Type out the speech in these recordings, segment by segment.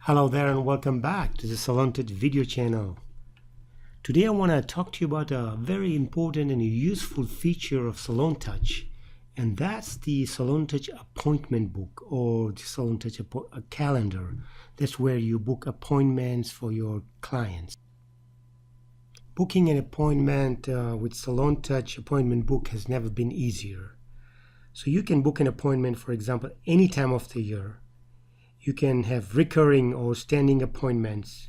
Hello there and welcome back to the SalonTouch video channel. Today I want to talk to you about a very important and useful feature of SalonTouch, and that's the SalonTouch appointment book or the SalonTouch calendar. That's where you book appointments for your clients. Booking an appointment with SalonTouch appointment book has never been easier. So you can book an appointment, for example, any time of the year. You can have recurring or standing appointments.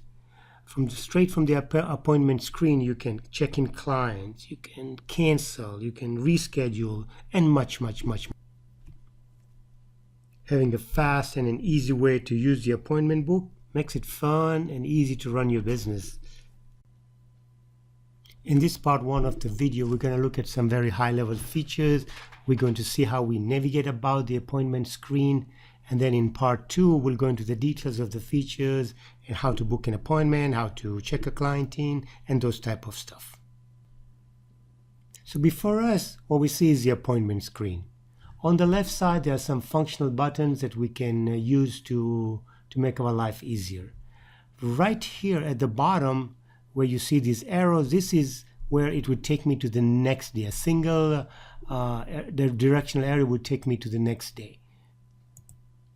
Straight from the appointment screen, you can check in clients, you can cancel, you can reschedule, and much more. Having a fast and an easy way to use the appointment book makes it fun and easy to run your business. In this part one of the video, we're going to look at some very high-level features. We're going to see how we navigate about the appointment screen. And then in part two, we'll go into the details of the features and how to book an appointment, how to check a client in, and those type of stuff. So before us, what we see is the appointment screen. On the left side, there are some functional buttons that we can use to make our life easier. Right here at the bottom, where you see these arrows, this is where it would take me to the next day. A single the directional arrow would take me to the next day.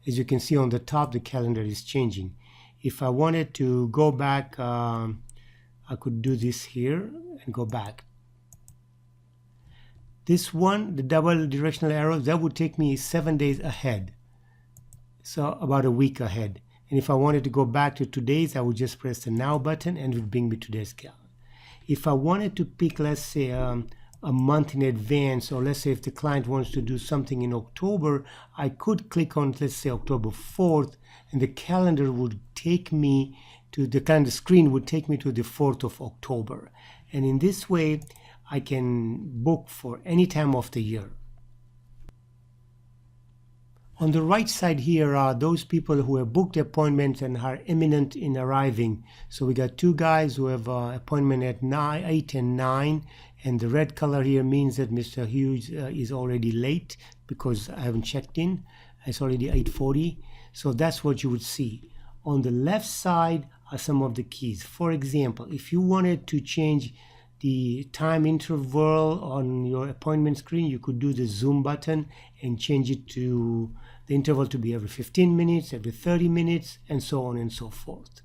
As you can see on the top, the calendar is changing. If I wanted to go back, I could do this here and go back. This one, the double directional arrows, that would take me 7 days ahead. So about a week ahead. And if I wanted to go back to today's, I would just press the now button and it would bring me today's calendar. If I wanted to pick, let's say, a month in advance, or let's say if the client wants to do something in October, I could click on, let's say, October 4th, and the calendar would take me to the calendar screen would take me to the 4th of October. And in this way, I can book for any time of the year. On the right side here are those people who have booked appointments and are imminent in arriving. So we got two guys who have an appointment at 8 and 9, and the red color here means that Mr. Hughes is already late because I haven't checked in. It's already 8:40. So that's what you would see. On the left side are some of the keys. For example, if you wanted to change the time interval on your appointment screen, you could do the zoom button and change it to the interval to be every 15 minutes, every 30 minutes, and so on and so forth.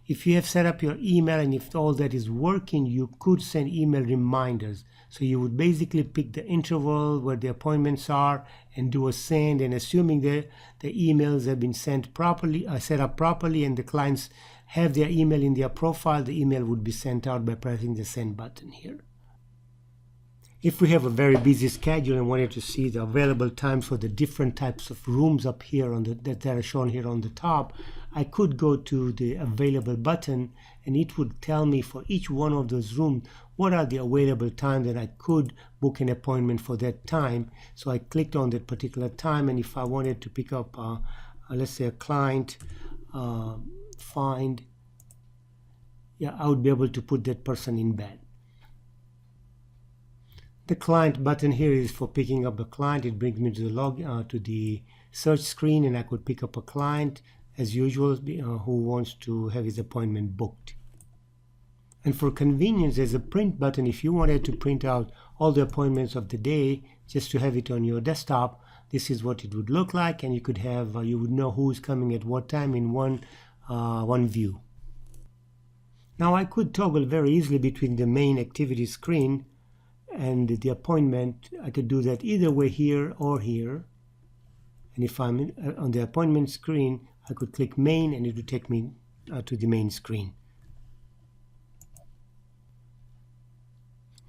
If you have set up your email and if all that is working, you could send email reminders. So you would basically pick the interval where the appointments are and do a send, and assuming the emails have been sent properly, set up properly, and the clients have their email in their profile, the email would be sent out by pressing the send button here. If we have a very busy schedule and wanted to see the available times for the different types of rooms up here on that are shown here on the top, I could go to the available button and it would tell me for each one of those rooms what are the available times that I could book an appointment for that time. So I clicked on that particular time, and if I wanted to pick up, let's say, a client, find, I would be able to put that person in bed. The client button here is for picking up a client. It brings me to the to the search screen, and I could pick up a client as usual who wants to have his appointment booked. And for convenience, there's a print button. If you wanted to print out all the appointments of the day just to have it on your desktop, this is what it would look like, and you could have you would know who's coming at what time in one view. Now I could toggle very easily between the main activity screen and the appointment. I could do that either way, here or here. And if I'm on the appointment screen, I could click main and it would take me to the main screen.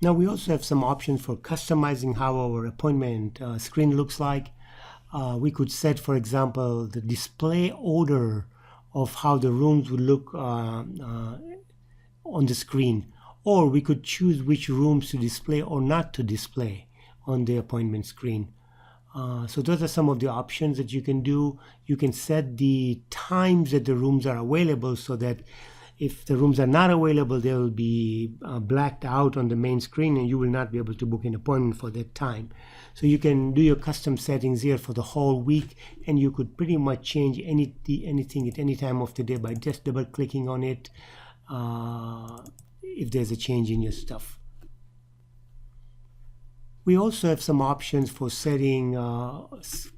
Now we also have some options for customizing how our appointment screen looks like. We could set, for example, the display order of how the rooms would look on the screen. Or we could choose which rooms to display or not to display on the appointment screen. So those are some of the options that you can do. You can set the times that the rooms are available so that If the rooms are not available, they will be blacked out on the main screen, and you will not be able to book an appointment for that time. So you can do your custom settings here for the whole week, and you could pretty much change anything at any time of the day by just double clicking on it if there's a change in your stuff. We also have some options for setting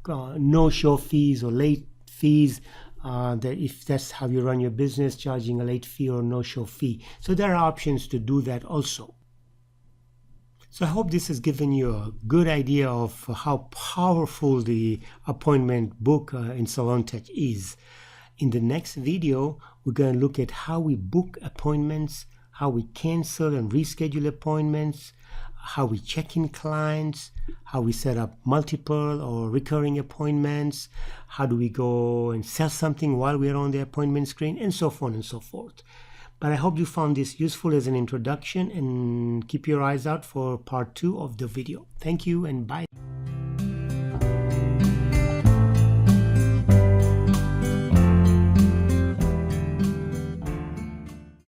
no-show fees or late fees, that if that's how you run your business, charging a late fee or no-show fee. So there are options to do that also. So I hope this has given you a good idea of how powerful the appointment book in SalonTouch is. In the next video, we're going to look at how we book appointments, how we cancel and reschedule appointments, how we check in clients, how we set up multiple or recurring appointments, how do we go and sell something while we're on the appointment screen, and so on and so forth. But I hope you found this useful as an introduction, and keep your eyes out for part 2 of the video. Thank you and bye.